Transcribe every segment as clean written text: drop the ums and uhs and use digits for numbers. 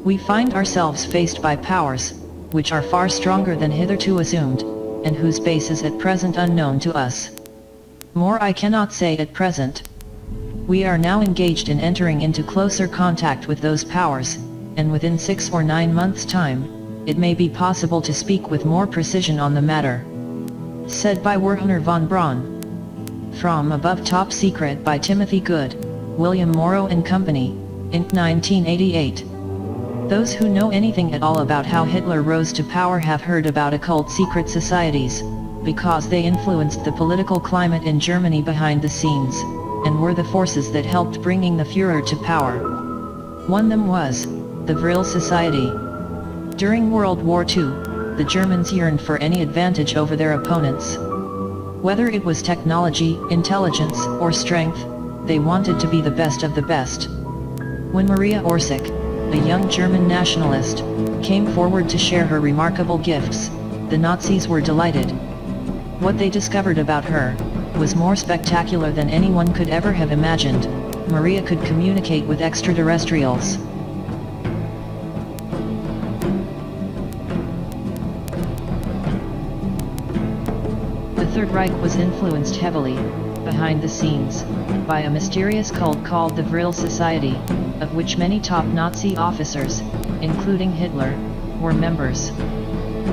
We find ourselves faced by powers, which are far stronger than hitherto assumed, and whose base is at present unknown to us. More I cannot say at present. We are now engaged in entering into closer contact with those powers, and within 6 or 9 months' time, it may be possible to speak with more precision on the matter. Said by Werner von Braun. From Above Top Secret by Timothy Good, William Morrow and Company, Inc. 1988. Those who know anything at all about how Hitler rose to power have heard about occult secret societies, because they influenced the political climate in Germany behind the scenes, and were the forces that helped bringing the Führer to power. One of them was the Vril Society. During World War II, the Germans yearned for any advantage over their opponents. Whether it was technology, intelligence, or strength, they wanted to be the best of the best. When Maria Orsic, a young German nationalist, came forward to share her remarkable gifts, the Nazis were delighted. What they discovered about her was more spectacular than anyone could ever have imagined. Maria could communicate with extraterrestrials. The Third Reich was influenced heavily, behind the scenes, by a mysterious cult called the Vril Society, of which many top Nazi officers, including Hitler, were members.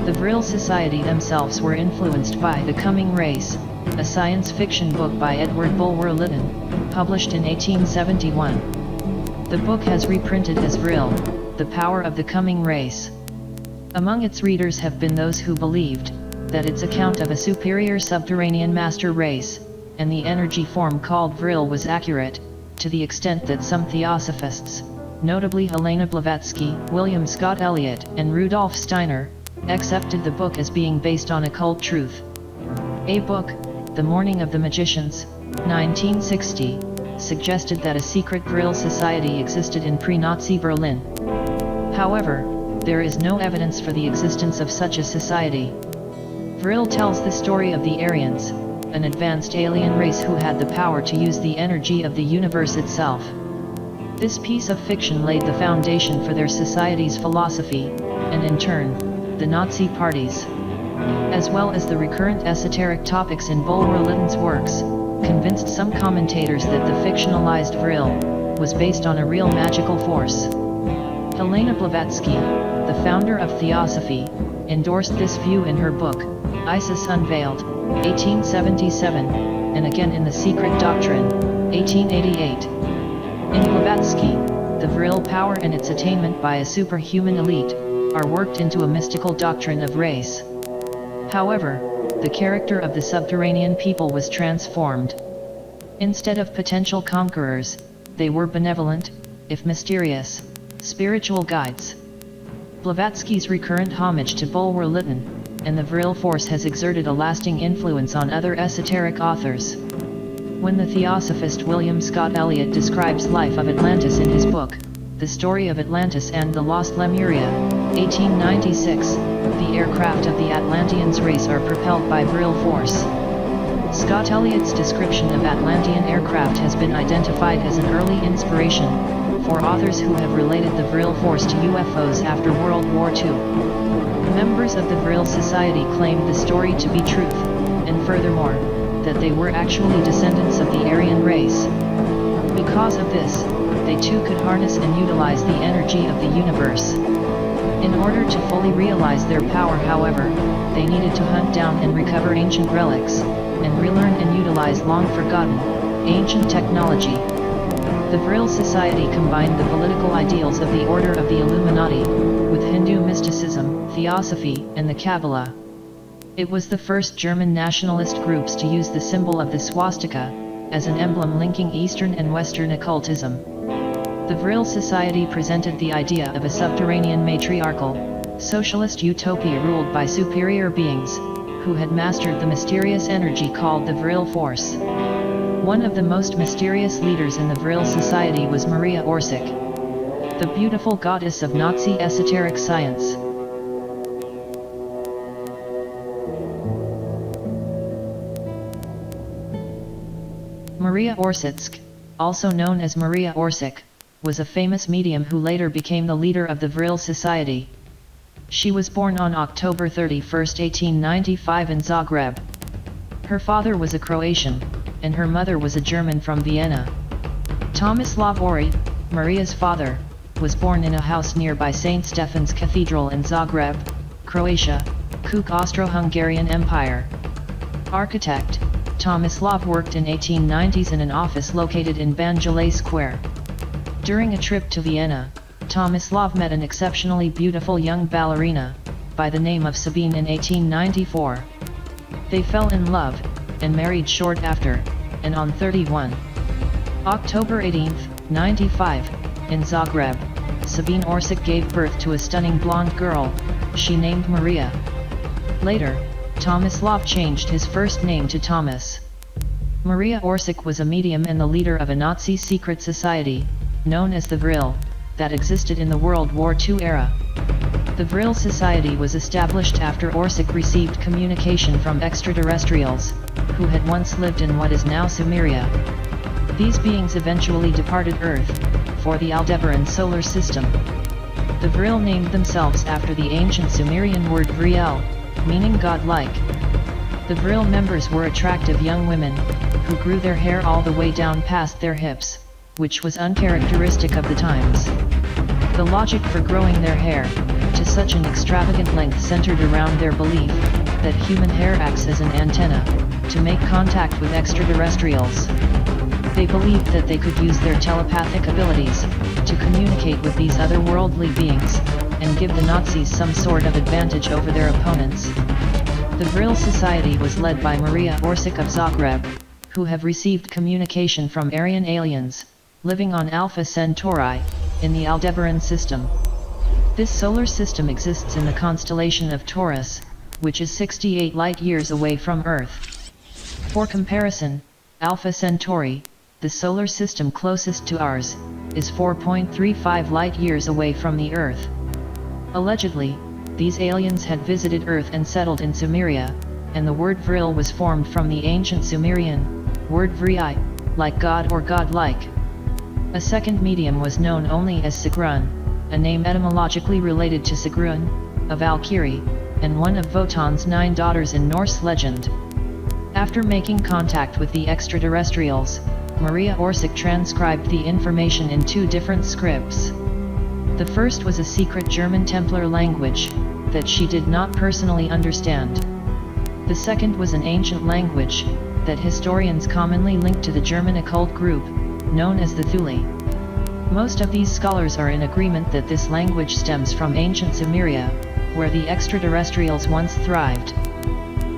The Vril Society themselves were influenced by The Coming Race, a science fiction book by Edward Bulwer Lytton, published in 1871. The book has reprinted as Vril, The Power of the Coming Race. Among its readers have been those who believed that its account of a superior subterranean master race, and the energy form called Vril was accurate, to the extent that some theosophists, notably Helena Blavatsky, William Scott Elliott, and Rudolf Steiner, accepted the book as being based on occult truth. A book, The Morning of the Magicians, 1960, suggested that a secret Vril society existed in pre-Nazi Berlin. However, there is no evidence for the existence of such a society. Vril tells the story of the Aryans, an advanced alien race who had the power to use the energy of the universe itself. This piece of fiction laid the foundation for their society's philosophy, and in turn, the Nazi party's, as well as the recurrent esoteric topics in Bulwer Lytton's works, convinced some commentators that the fictionalized Vril was based on a real magical force. Helena Blavatsky, the founder of Theosophy, endorsed this view in her book, Isis Unveiled, 1877, and again in The Secret Doctrine, 1888. In Blavatsky, the Vril power and its attainment by a superhuman elite are worked into a mystical doctrine of race. However, the character of the subterranean people was transformed. Instead of potential conquerors, they were benevolent, if mysterious, spiritual guides. Blavatsky's recurrent homage to Bulwer Lytton and the Vril force has exerted a lasting influence on other esoteric authors. When the theosophist William Scott Elliott describes life of Atlantis in his book, The Story of Atlantis and the Lost Lemuria, 1896, the aircraft of the Atlanteans race are propelled by Vril force. Scott Elliott's description of Atlantean aircraft has been identified as an early inspiration for authors who have related the Vril force to UFOs after World War II. Members of the Vril Society claimed the story to be truth, and furthermore, that they were actually descendants of the Aryan race. Because of this, they too could harness and utilize the energy of the universe. In order to fully realize their power, however, they needed to hunt down and recover ancient relics, and relearn and utilize long-forgotten, ancient technology. The Vril Society combined the political ideals of the Order of the Illuminati, with Hindu mysticism, theosophy, and the Kabbalah. It was the first German nationalist groups to use the symbol of the swastika as an emblem linking Eastern and Western occultism. The Vril Society presented the idea of a subterranean matriarchal, socialist utopia ruled by superior beings, who had mastered the mysterious energy called the Vril force. One of the most mysterious leaders in the Vril Society was Maria Orsic, the beautiful goddess of Nazi esoteric science. Maria Orsic, also known as Maria Orsic, was a famous medium who later became the leader of the Vril Society. She was born on October 31, 1895 in Zagreb. Her father was a Croatian, and her mother was a German from Vienna. Tomislav Orsic, Maria's father, was born in a house nearby St. Stephen's Cathedral in Zagreb, Croatia, Kuk Austro-Hungarian Empire. Architect, Tomislav worked in 1890s in an office located in Banjale Square. During a trip to Vienna, Tomislav met an exceptionally beautiful young ballerina, by the name of Sabine in 1894. They fell in love, and married short after, and on 31 October 18, 95, in Zagreb, Sabine Orsic gave birth to a stunning blonde girl, she named Maria. Later, Tomislav changed his first name to Thomas. Maria Orsic was a medium and the leader of a Nazi secret society, known as the Vril, that existed in the World War II era. The Vril Society was established after Orsic received communication from extraterrestrials, who had once lived in what is now Sumeria. These beings eventually departed Earth, for the Aldebaran solar system. The Vril named themselves after the ancient Sumerian word Vril, meaning godlike. The Vril members were attractive young women, who grew their hair all the way down past their hips, which was uncharacteristic of the times. The logic for growing their hair to such an extravagant length centered around their belief that human hair acts as an antenna to make contact with extraterrestrials. They believed that they could use their telepathic abilities to communicate with these otherworldly beings and give the Nazis some sort of advantage over their opponents. The Vril Society was led by Maria Orsic of Zagreb, who have received communication from Aryan aliens living on Alpha Centauri in the Aldebaran system. This solar system exists in the constellation of Taurus, which is 68 light-years away from Earth. For comparison, Alpha Centauri, the solar system closest to ours, is 4.35 light-years away from the Earth. Allegedly, these aliens had visited Earth and settled in Sumeria, and the word Vril was formed from the ancient Sumerian word Vril, like God or godlike. A second medium was known only as Sigrun, a name etymologically related to Sigrun, a Valkyrie, and one of Wotan's 9 daughters in Norse legend. After making contact with the extraterrestrials, Maria Orsic transcribed the information in 2 different scripts. The first was a secret German Templar language that she did not personally understand. The second was an ancient language that historians commonly link to the German occult group, known as the Thule. Most of these scholars are in agreement that this language stems from ancient Sumeria, where the extraterrestrials once thrived.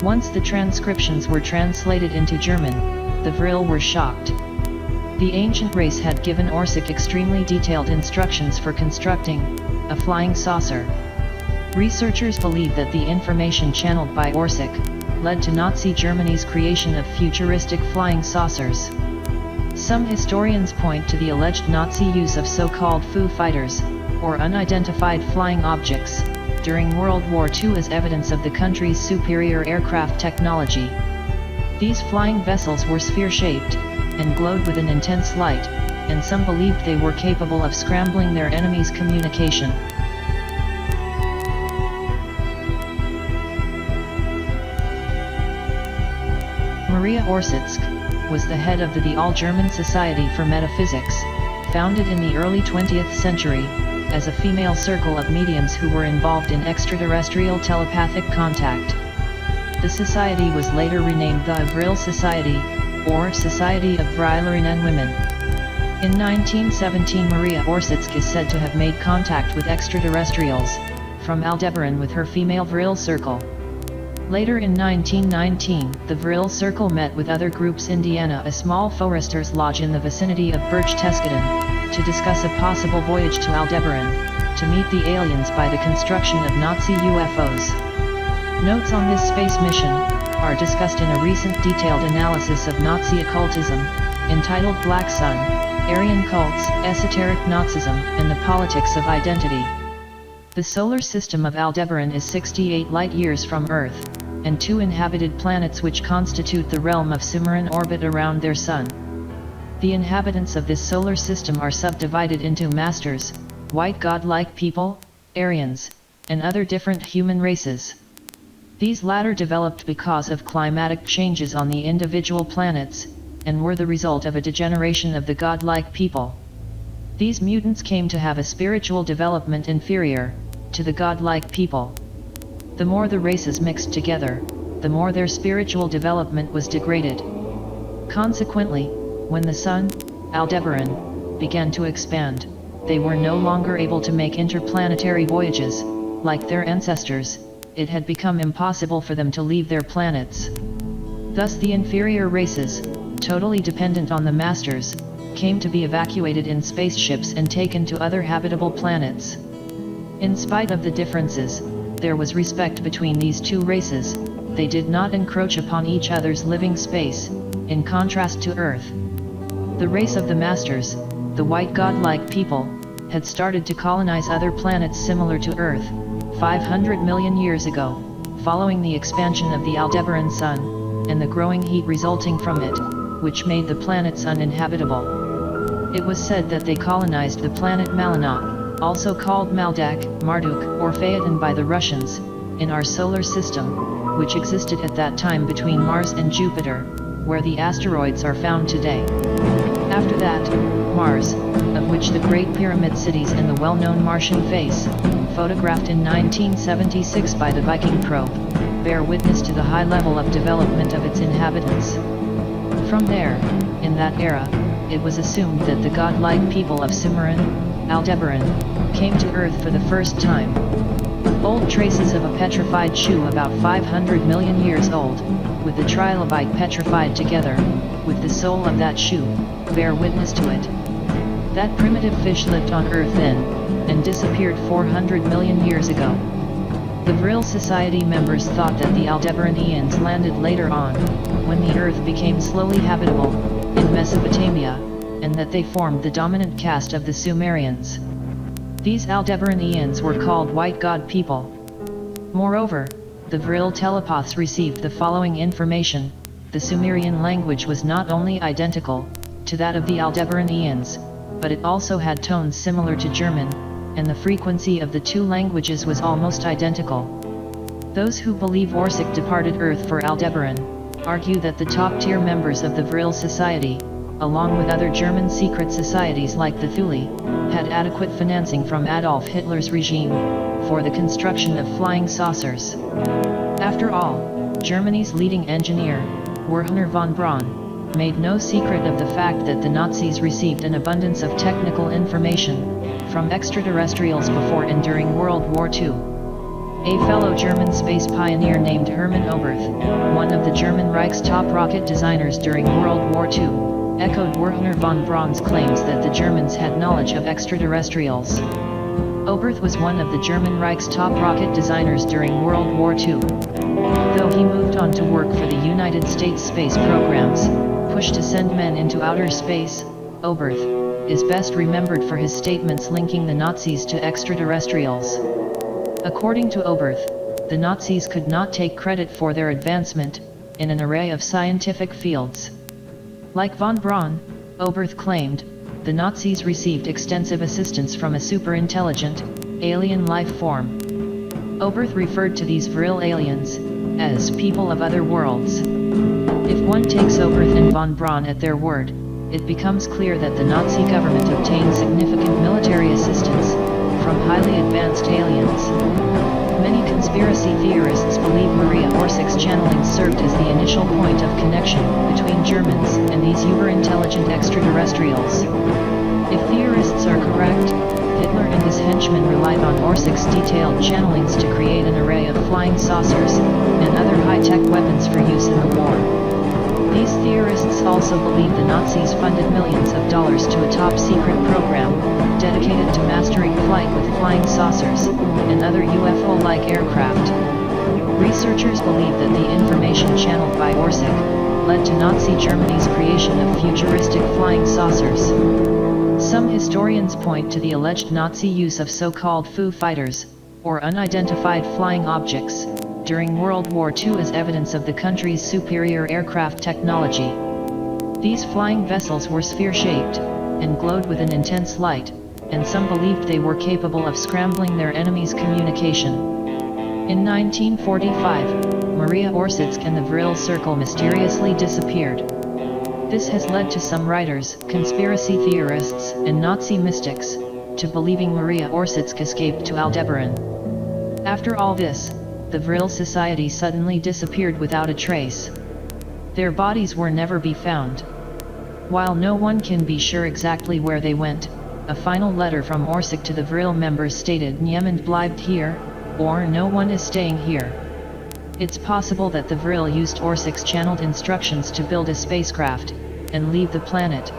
Once the transcriptions were translated into German, the Vril were shocked. The ancient race had given Orsic extremely detailed instructions for constructing a flying saucer. Researchers believe that the information channeled by Orsic led to Nazi Germany's creation of futuristic flying saucers. Some historians point to the alleged Nazi use of so-called Foo Fighters, or unidentified flying objects, during World War II as evidence of the country's superior aircraft technology. These flying vessels were sphere-shaped, and glowed with an intense light, and some believed they were capable of scrambling their enemies' communication. Maria Orsic was the head of the All-German Society for Metaphysics, founded in the early 20th century, as a female circle of mediums who were involved in extraterrestrial telepathic contact. The society was later renamed the Vril Society, or Society of Vrilerinnen Women. In 1917, Maria Orsic is said to have made contact with extraterrestrials from Aldebaran with her female Vril circle. Later in 1919, the Vril Circle met with other groups in Indiana, a small foresters' lodge in the vicinity of Berchtesgaden, to discuss a possible voyage to Aldebaran, to meet the aliens by the construction of Nazi UFOs. Notes on this space mission are discussed in a recent detailed analysis of Nazi occultism, entitled Black Sun, Aryan Cults, Esoteric Nazism, and the Politics of Identity. The solar system of Aldebaran is 68 light-years from Earth, and 2 inhabited planets which constitute the realm of Sumerian orbit around their sun. The inhabitants of this solar system are subdivided into masters, white god-like people, Aryans, and other different human races. These latter developed because of climatic changes on the individual planets, and were the result of a degeneration of the godlike people. These mutants came to have a spiritual development inferior to the godlike people. The more the races mixed together, the more their spiritual development was degraded. Consequently, when the sun, Aldebaran, began to expand, they were no longer able to make interplanetary voyages. Like their ancestors, it had become impossible for them to leave their planets. Thus the inferior races, totally dependent on the masters, came to be evacuated in spaceships and taken to other habitable planets. In spite of the differences, there was respect between these two races. They did not encroach upon each other's living space, in contrast to Earth. The race of the masters, the white god-like people, had started to colonize other planets similar to Earth, 500 million years ago, following the expansion of the Aldebaran sun, and the growing heat resulting from it, which made the planets uninhabitable. It was said that they colonized the planet Malinok, also called Maldak, Marduk, or Phaeton by the Russians, in our solar system, which existed at that time between Mars and Jupiter, where the asteroids are found today. After that, Mars, of which the Great Pyramid cities and the well-known Martian face, photographed in 1976 by the Viking probe, bear witness to the high level of development of its inhabitants. From there, in that era, it was assumed that the godlike people of Sumeran, Aldebaran, came to Earth for the first time. Old traces of a petrified shoe about 500 million years old, with the trilobite petrified together, with the sole of that shoe, bear witness to it. That primitive fish lived on Earth then, and disappeared 400 million years ago. The Vril Society members thought that the Aldebaranians landed later on, when the Earth became slowly habitable, in Mesopotamia, and that they formed the dominant caste of the Sumerians. These Aldebaranians were called white god people. Moreover, the Vril telepaths received the following information: the Sumerian language was not only identical to that of the Aldebaranians, but it also had tones similar to German, and the frequency of the two languages was almost identical. Those who believe Orsic departed Earth for Aldebaran argue that the top-tier members of the Vril Society, along with other German secret societies like the Thule, had adequate financing from Adolf Hitler's regime for the construction of flying saucers. After all, Germany's leading engineer, Werner von Braun, made no secret of the fact that the Nazis received an abundance of technical information from extraterrestrials before and during World War II. A fellow German space pioneer named Hermann Oberth, one of the German Reich's top rocket designers during World War II, echoed Werner von Braun's claims that the Germans had knowledge of extraterrestrials. Oberth was one of the German Reich's top rocket designers during World War II. Though he moved on to work for the United States space programs, pushed to send men into outer space, Oberth is best remembered for his statements linking the Nazis to extraterrestrials. According to Oberth, the Nazis could not take credit for their advancement in an array of scientific fields. Like von Braun, Oberth claimed, the Nazis received extensive assistance from a super-intelligent, alien life form. Oberth referred to these Vril aliens as people of other worlds. If one takes Oberth and von Braun at their word, it becomes clear that the Nazi government obtained significant military assistance from highly advanced aliens. Many conspiracy theorists believe Maria Orsic's channeling served as the initial point of connection between Germans and these uber-intelligent extraterrestrials. If theorists are correct, Hitler and his henchmen relied on Orsic's detailed channelings to create an array of flying saucers and other high-tech weapons for use in the war. These theorists also believe the Nazis funded millions of dollars to a top-secret program dedicated to mastering flight with flying saucers and other UFO-like aircraft. Researchers believe that the information channeled by Orsic led to Nazi Germany's creation of futuristic flying saucers. Some historians point to the alleged Nazi use of so-called Foo Fighters, or unidentified flying objects, during World War II as evidence of the country's superior aircraft technology. These flying vessels were sphere-shaped, and glowed with an intense light, and some believed they were capable of scrambling their enemies' communication. In 1945, Maria Orsic and the Vril Circle mysteriously disappeared. This has led to some writers, conspiracy theorists, and Nazi mystics, to believing Maria Orsic escaped to Aldebaran. After all this, the Vril Society suddenly disappeared without a trace. Their bodies were never be found. While no one can be sure exactly where they went, a final letter from Orsic to the Vril members stated "Niemand bleibt hier," or "No one is staying here." It's possible that the Vril used Orsic's channeled instructions to build a spacecraft, and leave the planet,